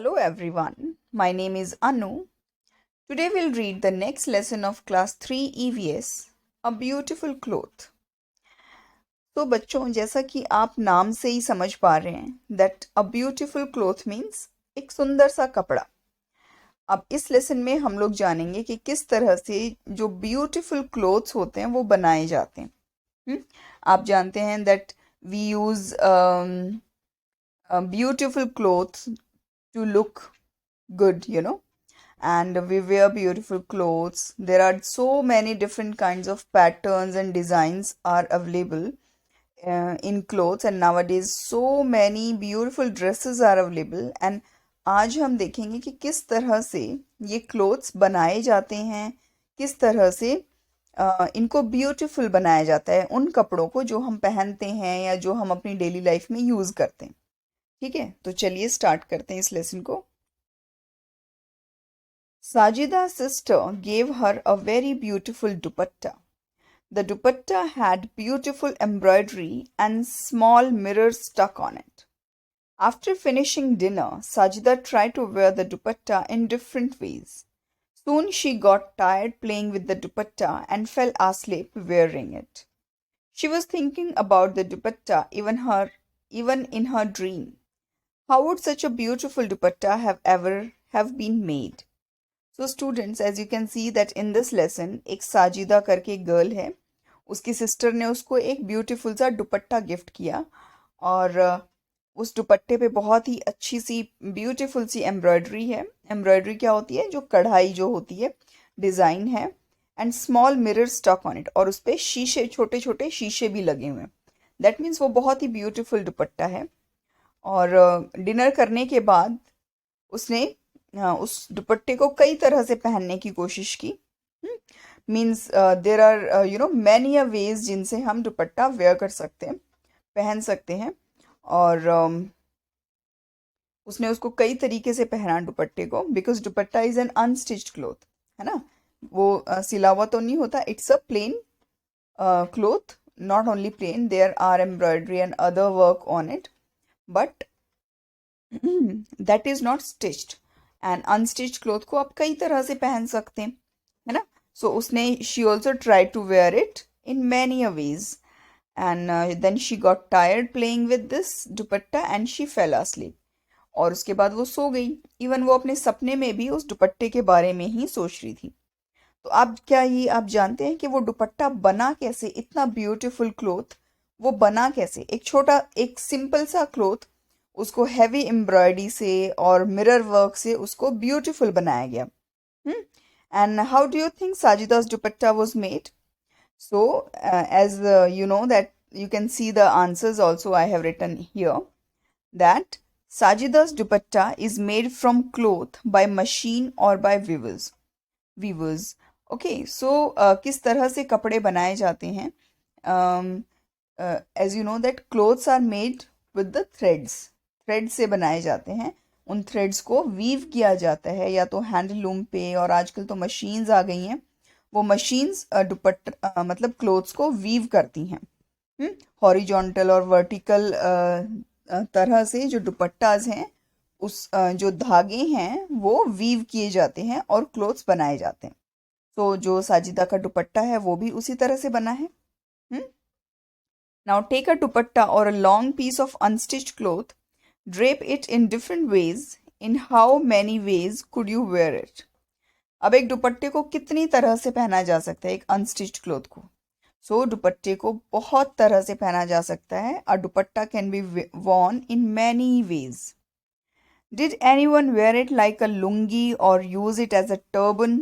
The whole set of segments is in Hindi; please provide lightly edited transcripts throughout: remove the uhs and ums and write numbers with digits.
Hello everyone, my name is Anu. Today we'll read the next lesson of class 3 EVS, A Beautiful Cloth. तो बच्चों जैसा कि आप नाम से ही समझ पा रहे हैं that a beautiful cloth means एक सुंदर सा कपड़ा। अब इस लेसन में हम लोग जानेंगे कि किस तरह से जो ब्यूटीफुल क्लोथ्स होते हैं वो बनाए जाते हैं। आप जानते हैं that we use beautiful clothes to look good, and we wear beautiful clothes. There are so many different kinds of patterns and designs are available in clothes, and nowadays so many beautiful dresses are available. And आज हम देखेंगे कि किस तरह से ये क्लोथ्स बनाए जाते हैं, किस तरह से इनको ब्यूटीफुल बनाया जाता है उन कपड़ों को जो हम पहनते हैं या जो हम अपनी डेली लाइफ में यूज़ करते हैं। ठीक है, तो चलिए स्टार्ट करते हैं इस लेसन को। Sajida's sister gave her a very beautiful dupatta. The dupatta had beautiful embroidery and small mirrors stuck on it. After finishing dinner, Sajida tried to wear the dupatta in different ways. Soon she got tired playing with the dupatta and fell asleep wearing it. She was thinking about the dupatta even in her dream. How would such a beautiful dupatta have ever have been made? So students, as you can see that in this lesson, एक साजिदा करके एक गर्ल है, उसकी सिस्टर ने उसको एक ब्यूटीफुल सा दुपट्टा गिफ्ट किया और उस दुपट्टे पे बहुत ही अच्छी सी ब्यूटीफुल सी एम्ब्रॉयडरी है। एम्ब्रॉयडरी क्या होती है? जो कढ़ाई जो होती है, डिज़ाइन है, and small mirror stuck on it, और उस पर शीशे, छोटे छोटे शीशे भी लगे हुए हैं। दैट मीन्स वो बहुत ही ब्यूटीफुल दुपट्टा है। और डिनर करने के बाद उसने उस दुपट्टे को कई तरह से पहनने की कोशिश की। Means there are many a ways जिनसे हम दुपट्टा वेयर कर सकते हैं, पहन सकते हैं। और उसने उसको कई तरीके से पहना दुपट्टे को, because dupatta is an unstitched cloth, है ना। वो सिला हुआ तो नहीं होता, it's a plain cloth, not only plain, there are embroidery and other work on it, but that is not stitched. And unstitched cloth को आप कई तरह से पहन सकते हैं, है ना। सो उसने she also try to wear it in many a ways, and then she got tired playing with this dupatta and she fell asleep. और उसके बाद वो सो गई। इवन वो अपने सपने में भी उस दुपट्टे के बारे में ही सोच रही थी। तो आप जानते हैं कि वो दुपट्टा बना कैसे? इतना ब्यूटीफुल क्लोथ वो बना कैसे? एक छोटा, एक सिंपल सा क्लोथ, उसको हैवी एम्ब्रॉयडरी से और मिरर वर्क से उसको ब्यूटीफुल बनाया गया। And how do you think Sajida's dupatta was made? So as you know that you can see the answers also I have written here, that Sajida's dupatta is made from cloth by machine or by weavers. Okay, so किस तरह से कपड़े बनाए जाते हैं? As you know that clothes are made with the thread से बनाए जाते हैं। उन थ्रेड्स को वीव किया जाता है या तो हैंडलूम पे, और आजकल तो मशीन्स आ गई हैं। वो मशीन्स दुपट्टा मतलब क्लोथ्स को वीव करती हैं। हॉरिजॉन्टल और वर्टिकल तरह से जो दुपट्टाज हैं, उस जो धागे हैं वो वीव किए जाते हैं और क्लोथ्स बनाए जाते हैं। तो जो साजिदा का दुपट्टा है वो भी उसी तरह से बना है। Now take a dupatta or a long piece of unstitched cloth, drape it in different ways. In how many ways could you wear it? अब एक दुपट्टे को कितनी तरह से पहना जा सकता है, एक अनस्टिच्ड क्लोथ को? सो दुपट्टे को बहुत तरह से पहना जा सकता है। A dupatta can be worn in many ways. Did anyone wear it like a lungi or use it as a turban?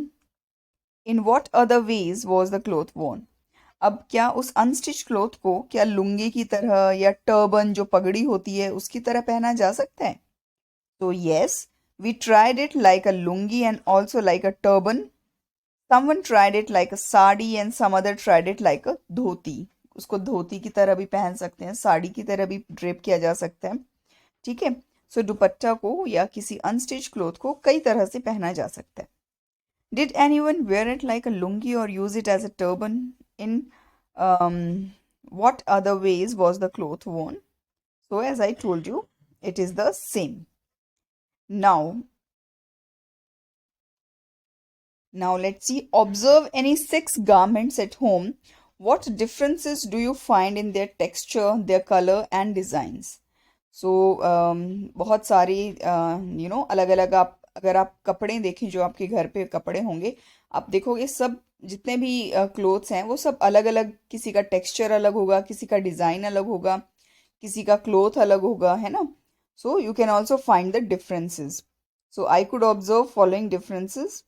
In what other ways was the cloth worn? अब क्या उस अनस्टिच क्लोथ को क्या लुंगी की तरह या टर्बन जो पगड़ी होती है उसकी तरह पहना जा सकता है? तो yes, we tried it like a lungi and also like a turban. Someone tried it like a sari and some other tried it like a dhoti. उसको धोती की तरह भी पहन सकते हैं, साड़ी की तरह भी ड्रेप किया जा सकता है। ठीक है, सो दुपट्टा को या किसी अनस्टिच क्लोथ को कई तरह से पहना जा सकता है। Did anyone wear it like a lungi or use it as a turban? In what other ways was the cloth worn? So, as I told you, it is the same. Now, now let's see. Observe any six garments at home. What differences do you find in their texture, their color and designs? सो बहुत सारी अलग अलग, आप अगर आप कपड़े देखें जो आपके घर पे कपड़े होंगे, आप देखोगे सब जितने भी क्लोथ्स हैं वो सब अलग अलग, किसी का टेक्सचर अलग होगा, किसी का डिज़ाइन अलग होगा, किसी का क्लोथ अलग होगा, है ना. So you can also find the differences. So I could observe following differences.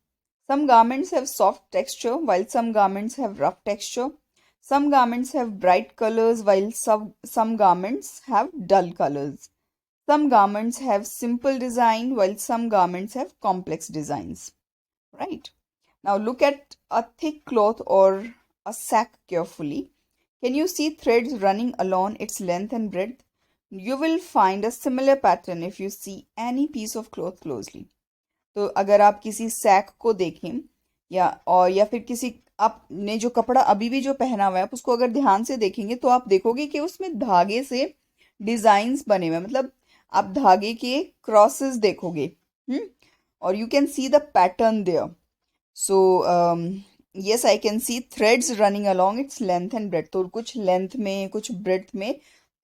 Some garments have soft texture while some garments have rough texture. Some garments have bright colors while some garments have dull colors. Some garments have simple design while some garments have complex designs. Right? Now look at a thick cloth or a sack carefully. Can you see threads running along its length and breadth? You will find a similar pattern if you see any piece of cloth closely. तो अगर आप किसी सैक को देखें या फिर किसी आपने जो कपड़ा अभी भी जो पहना हुआ है आप उसको अगर ध्यान से देखेंगे तो आप देखोगे कि उसमें धागे से डिजाइन्स बने हुए हैं, मतलब आप धागे के क्रॉसेस देखोगे. और you can see the pattern there. So yes, I can see threads running along its length and breadth. तो कुछ लेंथ में कुछ ब्रेड्थ में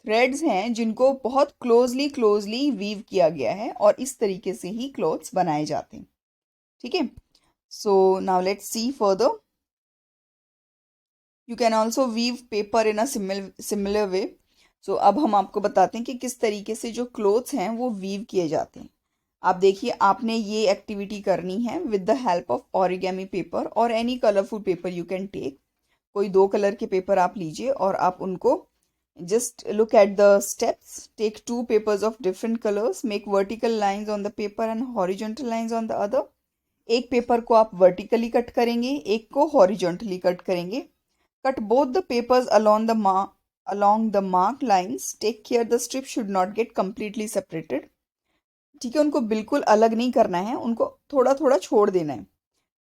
थ्रेड्स हैं जिनको बहुत क्लोजली क्लोजली वीव किया गया है और इस तरीके से ही क्लोथ्स बनाए जाते हैं. ठीक है. So now let's see further. You can also weave paper in a similar way. So अब हम आपको बताते हैं कि किस तरीके से जो क्लोथ्स हैं वो वीव किए जाते हैं. आप देखिए, आपने ये एक्टिविटी करनी है with the help of origami paper और any colourful paper you can take. कोई 2 कलर के पेपर आप लीजिए और आप उनको just look at the steps. Take 2 papers of different colors. Make vertical lines on the paper and horizontal lines on the other. एक पेपर को आप वर्टिकली कट करेंगे, एक को हॉरिजॉन्टली कट करेंगे. Cut both the papers along the mark lines. Take care the strip should not get completely separated. ठीक है, उनको बिल्कुल अलग नहीं करना है, उनको थोड़ा थोड़ा छोड़ देना है.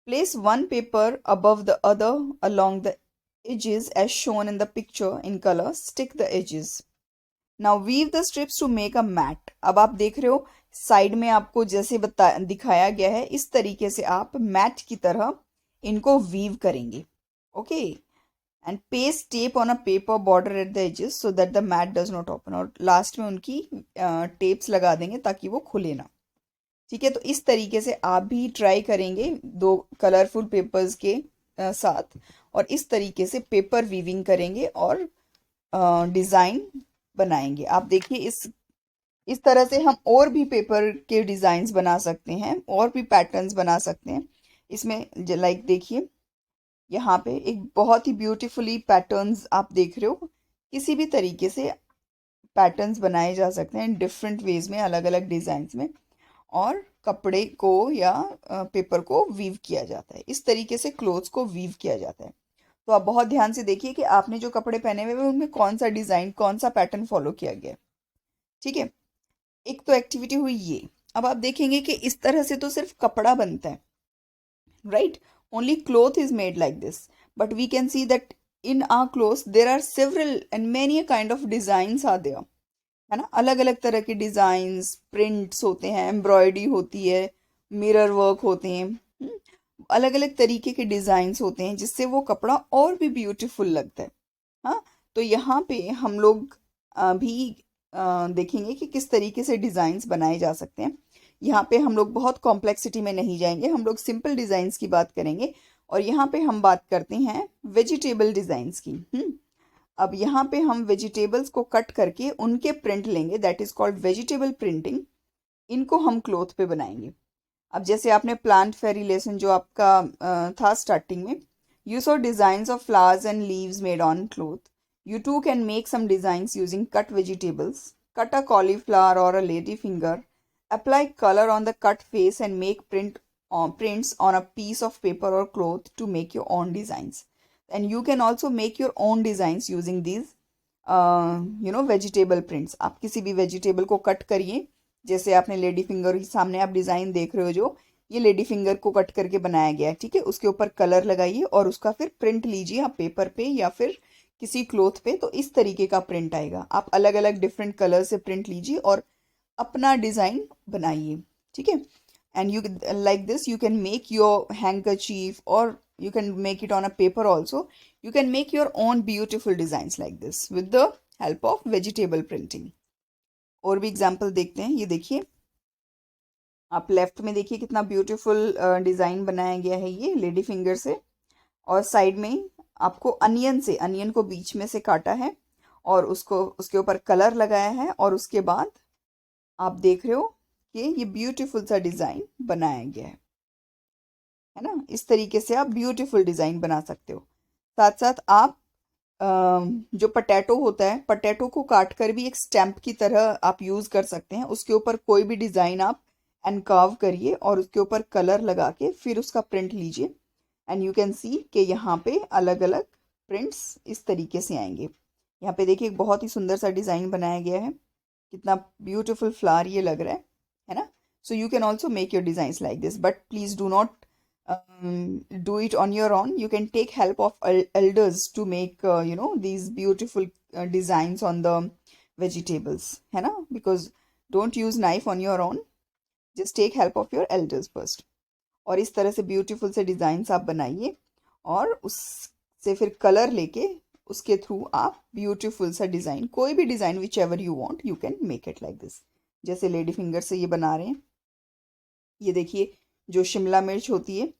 Place one paper above the other along the edges as shown in the picture in color. Stick the edges. Now weave the strips to make a mat. अब आप देख रहे हो साइड में आपको जैसे दिखाया गया है इस तरीके से आप मैट की तरह इनको वीव करेंगे. Okay. And paste tape on a paper border at the edges so that the mat does not open. और लास्ट में उनकी टेप्स लगा देंगे ताकि वो खुले ना. ठीक है. तो इस तरीके से आप भी ट्राई करेंगे 2 कलरफुल पेपर्स के साथ और इस तरीके से पेपर वीविंग करेंगे और डिज़ाइन बनाएंगे. आप देखिए, इस तरह से हम और भी पेपर के डिज़ाइंस बना सकते हैं और भी पैटर्न्स बना सकते हैं. इसमें लाइक देखिए, यहाँ पे एक बहुत ही ब्यूटीफुली पैटर्न्स आप देख रहे हो. किसी भी तरीके से पैटर्न्स बनाए जा सकते हैं डिफरेंट वेज में, अलग अलग डिज़ाइंस में, और कपड़े को या पेपर को वीव किया जाता है. इस तरीके से क्लोथ्स को वीव किया जाता है. तो आप बहुत ध्यान से देखिए कि आपने जो कपड़े पहने हुए हैं उनमें कौन सा डिज़ाइन, कौन सा पैटर्न फॉलो किया गया है. ठीक है. एक तो एक्टिविटी हुई ये. अब आप देखेंगे कि इस तरह से तो सिर्फ कपड़ा बनता है, right. Only cloth is made like this, but we can see that in our clothes there are several and many kind of designs are there, है ना. अलग अलग तरह के डिजाइन्स, प्रिंट्स होते हैं, एम्ब्रॉयडरी होती है, मिरर वर्क होते हैं, अलग अलग तरीके के डिजाइन्स होते हैं जिससे वो कपड़ा और भी ब्यूटीफुल लगता है. हाँ. तो यहाँ पे हम लोग भी देखेंगे कि किस तरीके से डिजाइन्स बनाए जा सकते हैं. यहाँ पे हम लोग बहुत कॉम्प्लेक्सिटी में नहीं जाएंगे, हम लोग सिंपल डिजाइन्स की बात करेंगे. और यहाँ पे हम बात करते हैं वेजिटेबल डिजाइन्स की. अब यहाँ पे हम वेजिटेबल्स को कट करके उनके प्रिंट लेंगे, that is called vegetable printing. इनको हम क्लोथ पे बनाएंगे. अब जैसे आपने प्लांट फेरी लेसन जो आपका था स्टार्टिंग में, you saw designs of flowers and leaves made on cloth. You too can make some designs using cut vegetables. Cut a cauliflower or a lady finger. Apply color on the cut face and make prints on a piece of paper or cloth to make your own designs. And you can also make your own designs using these vegetable prints. आप किसी भी vegetable को cut करिए. जैसे आपने लेडी फिंगर सामने आप डिज़ाइन देख रहे हो, जो ये लेडी फिंगर को कट करके बनाया गया है. ठीक है. उसके ऊपर कलर लगाइए और उसका फिर प्रिंट लीजिए आप पेपर पे या फिर किसी क्लोथ पे. तो इस तरीके का प्रिंट आएगा. आप अलग अलग डिफरेंट कलर से प्रिंट लीजिए और अपना डिज़ाइन बनाइए. ठीक है. And you like this you can make your handkerchief, or you can make it on a paper also. You can make your own beautiful designs like this with the help of vegetable printing. और भी एग्जांपल देखते हैं. ये देखिए, आप लेफ्ट में देखिए कितना ब्यूटीफुल डिजाइन बनाया गया है ये लेडी फिंगर से. और साइड में आपको अनियन को बीच में से काटा है और उसको उसके ऊपर कलर लगाया है, और उसके बाद आप देख रहे हो कि ये ब्यूटीफुल सा डिजाइन बनाया गया है ना. इस तरीके से आप ब्यूटीफुल डिजाइन बना सकते हो. साथ साथ आप जो पटेटो होता है, पटेटो को काट कर भी एक स्टैम्प की तरह आप यूज कर सकते हैं. उसके ऊपर कोई भी डिजाइन आप एनकार्व करिए और उसके ऊपर कलर लगा के फिर उसका प्रिंट लीजिए, एंड यू कैन सी कि यहाँ पे अलग अलग प्रिंट्स इस तरीके से आएंगे. यहाँ पे देखिए एक बहुत ही सुंदर सा डिजाइन बनाया गया है. कितना ब्यूटीफुल फ्लावर ये लग रहा है ना. So you can also make your designs like this, but please do not do it on your own. You can take help of elders to make these beautiful designs on the vegetables, है ना. Because don't use knife on your own, just take help of your elders first. और इस तरह से ब्यूटीफुल से डिजाइंस आप बनाइए और उससे फिर कलर लेके उसके थ्रू आप ब्यूटीफुल सा डिजाइन, कोई भी design which ever you want, you can make it like this. जैसे लेडी फिंगर से ये बना रहे हैं. ये देखिए जो शिमला मिर्च होती है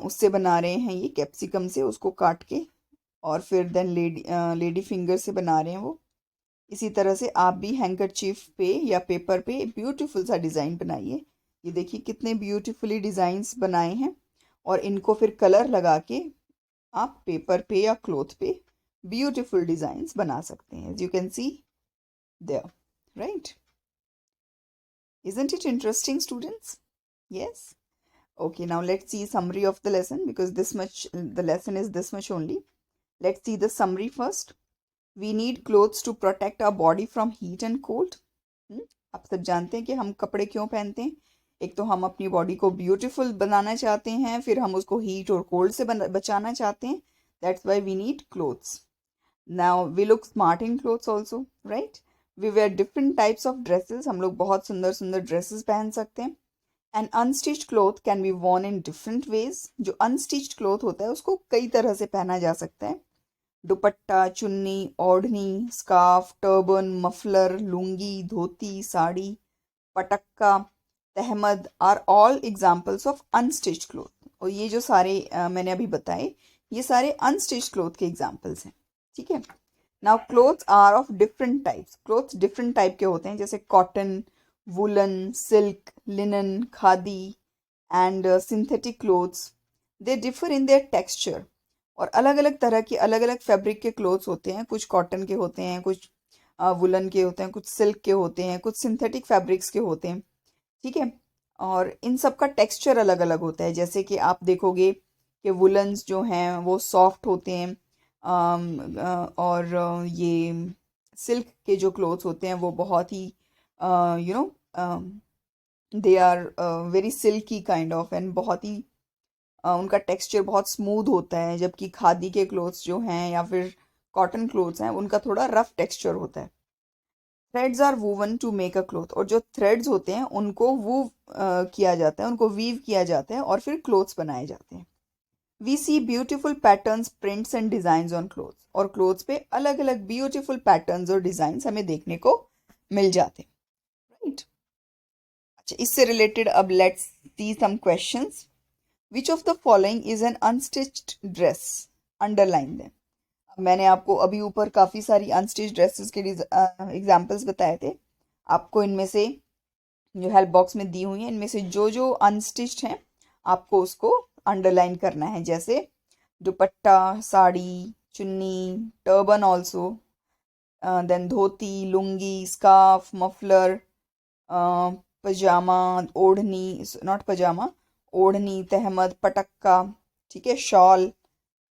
उससे बना रहे हैं, ये कैप्सिकम से उसको काट के, और फिर देन लेडी फिंगर से बना रहे हैं वो. इसी तरह से आप भी हैंकरचीफ पे या पेपर पे ब्यूटीफुल सा डिज़ाइन बनाइए. ये देखिए कितने ब्यूटीफुली डिज़ाइंस बनाए हैं, और इनको फिर कलर लगा के आप पेपर पे या क्लॉथ पे ब्यूटीफुल डिज़ाइंस बना सकते हैं. As you can see there, right. Isn't it interesting, students? Yes. Okay, now let's see summary of the lesson, because this much, the lesson is this much only. Let's see the summary first. We need clothes to protect our body from heat and cold. आप सब जानते हैं कि हम कपड़े क्यों पहनते हैं. एक तो हम अपनी बॉडी को ब्यूटीफुल बनाना चाहते हैं, फिर हम उसको हीट और कोल्ड से बचाना चाहते हैं. That's why we need clothes. Now we look smart in clothes also, right? We wear different types of dresses. हम लोग बहुत सुंदर सुंदर ड्रेसेस पहन सकते हैं. And unstitched cloth can be worn in different ways. जो unstitched cloth होता है उसको कई तरह से पहना जा सकता है. Dupatta, chunni, odhni, scarf, turban, muffler, lungi, dhoti, sari, patka, tehmad are all examples of unstitched cloth. और ये जो सारे मैंने अभी बताए, ये सारे अनस्टिच्ड क्लोथ के एग्जाम्पल्स हैं. ठीक है. Now clothes are of different types. Clothes different type के होते हैं, जैसे cotton, woollen, silk, linen, khadi and synthetic clothes. They differ in their texture. और अलग अलग तरह के अलग अलग फैब्रिक के क्लोथ्स होते हैं. कुछ कॉटन के होते हैं, कुछ वुलन के होते हैं, कुछ सिल्क के होते हैं, कुछ सिंथेटिक फैब्रिक्स के होते हैं. ठीक है. और इन सब का टेक्सचर अलग अलग होता है. जैसे कि आप देखोगे कि वुलन्स जो हैं वो सॉफ्ट होते हैं, और ये सिल्क के जो क्लोथ्स होते हैं वो बहुत ही they are very silky kind of, and बहुत ही उनका टेक्सचर बहुत स्मूथ होता है. जबकि खादी के क्लोथ्स जो हैं या फिर कॉटन क्लोथ्स हैं उनका थोड़ा रफ टेक्सचर होता है. Threads are woven to make a cloth. और जो थ्रेड्स होते हैं उनको वूव किया जाता है, उनको वीव किया जाता है और फिर क्लोथ्स बनाए जाते हैं. We see beautiful patterns, prints and design on clothes. और क्लोथ्स पे अलग अलग ब्यूटिफुल पैटर्न्स और डिजाइन हमें देखने को मिल जाते हैं. राइट. अच्छा, इससे रिलेटेड अब let's see some questions. Which of the following is an unstitched dress? Underline them. मैंने आपको अभी ऊपर काफ़ी सारी अनस्टिच ड्रेसेस के एग्जाम्पल्स बताए थे. आपको इनमें से जो हेल्प बॉक्स में दी हुई है, इनमें से जो जो अनस्टिच्ड हैं आपको उसको अंडरलाइन करना है. जैसे दुपट्टा, साड़ी, चुन्नी, टर्बन ऑल्सो, देन धोती, लुंगी, स्कार्फ, मफलर, पजामा, ओढ़नी, नॉट पजामा, ओढ़नी, तहमद, पटक्का. ठीक है. शॉल.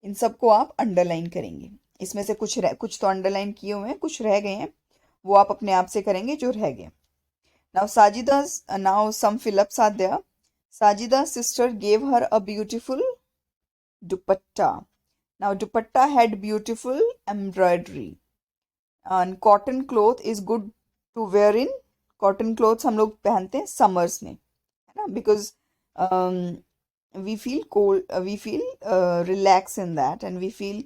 इन सबको आप अंडरलाइन करेंगे. इसमें से कुछ तो अंडरलाइन किए हुए हैं, कुछ रह गए हैं, वो आप अपने आप से करेंगे जो रह गए. Now some fill ups are there. Sajida's sister gave her a beautiful dupatta. Now dupatta had beautiful embroidery. And cotton cloth is good to wear in. Cotton clothes हम लोग पहनते हैं summers में. ना, because we feel cold, we feel relaxed in that, and we feel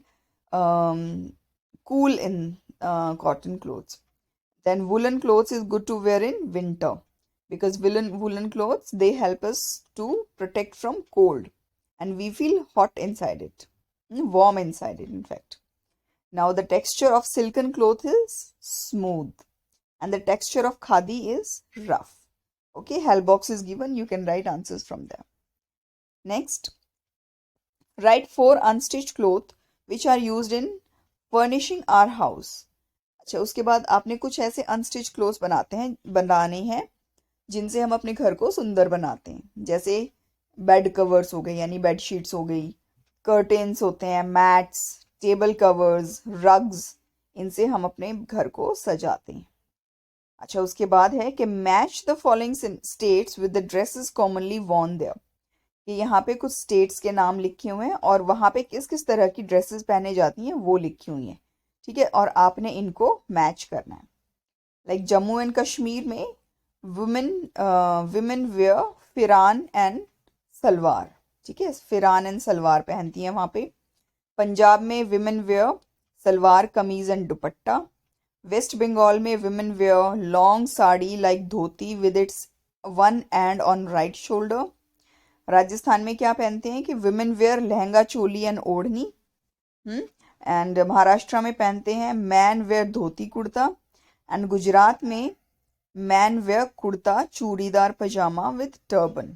cool in cotton clothes. Then woolen clothes is good to wear in winter, because woolen clothes, they help us to protect from cold, and we feel hot inside it, warm inside it, in fact. Now the texture of silken cloth is smooth, and the texture of khadi is rough. Okay, hell box is given, you can write answers from there. Next, write 4 unstitched cloth which are used in furnishing our house. अच्छा, उसके बाद आपने कुछ ऐसे अनस्टिच क्लोथ्स बनाने हैं जिनसे हम अपने घर को सुंदर बनाते हैं, जैसे बेड कवर्स हो गए यानी बेड शीट्स हो गई, कर्टेन्स होते हैं, मैट्स, टेबल कवर्स, रग्स, इनसे हम अपने घर को सजाते हैं। अच्छा, उसके बाद है कि match the following states with the dresses commonly worn there, कि यहाँ पे कुछ स्टेट्स के नाम लिखे हुए हैं और वहाँ पे किस किस तरह की ड्रेसेस पहने जाती हैं वो लिखी हुई हैं, ठीक है, और आपने इनको मैच करना है। लाइक जम्मू एंड कश्मीर में विमेन वेयर फिरान एंड सलवार, ठीक है, फिरान एंड सलवार पहनती हैं वहाँ पे। पंजाब में women where salwar kameez and dupatta. West Bengal में women wear long sari like dhoti with its one end on right shoulder. Rajasthan में क्या पहनते हैं कि women wear lehenga choli and odhni. And Maharashtra में पहनते हैं man wear dhoti kurta. And Gujarat में man wear kurta churidar pajama with turban.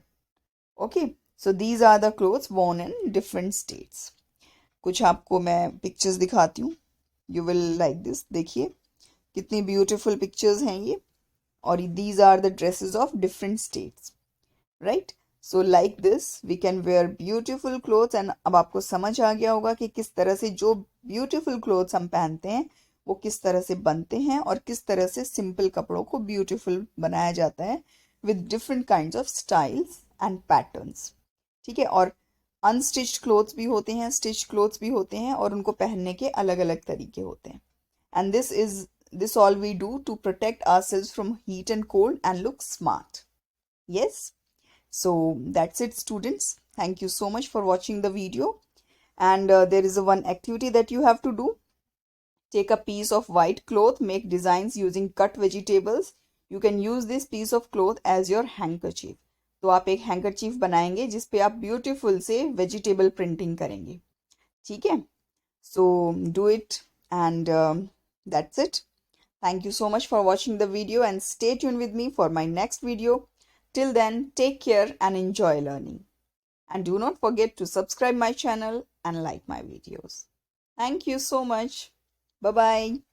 Okay, so these are the clothes worn in different states. कुछ आपको मैं पिक्चर्स दिखाती हूँ, यू विल लाइक दिस। देखिए कितनी ब्यूटीफुल पिक्चर्स हैं ये, और these are the dresses of different states, right. So like this we can wear beautiful clothes. And अब आपको समझ आ गया होगा कि किस तरह से जो ब्यूटीफुल क्लोथ्स हम पहनते हैं वो किस तरह से बनते हैं और किस तरह से सिंपल कपड़ों को ब्यूटीफुल बनाया जाता है with different kinds of styles and patterns, ठीक है। और अनस्टिच्ड क्लोथ्स भी होते हैं, स्टिच क्लोथ्स भी होते हैं, और उनको पहनने के अलग अलग तरीके होते हैं। And this all we do to protect ourselves from heat and cold and look smart. Yes, so that's it students. Thank you so much for watching the video. And there is one activity that you have to do. Take a piece of white cloth, make designs using cut vegetables. You can use this piece of cloth as your handkerchief. तो आप एक हैंकरचीफ बनाएंगे जिस पे आप ब्यूटीफुल से वेजिटेबल प्रिंटिंग करेंगे, ठीक है। So do it and that's it. Thank you so much for watching the video and stay tuned with me for my next video. Till then, take care and enjoy learning. And do not forget to subscribe my channel and like my videos. Thank you so much. Bye-bye.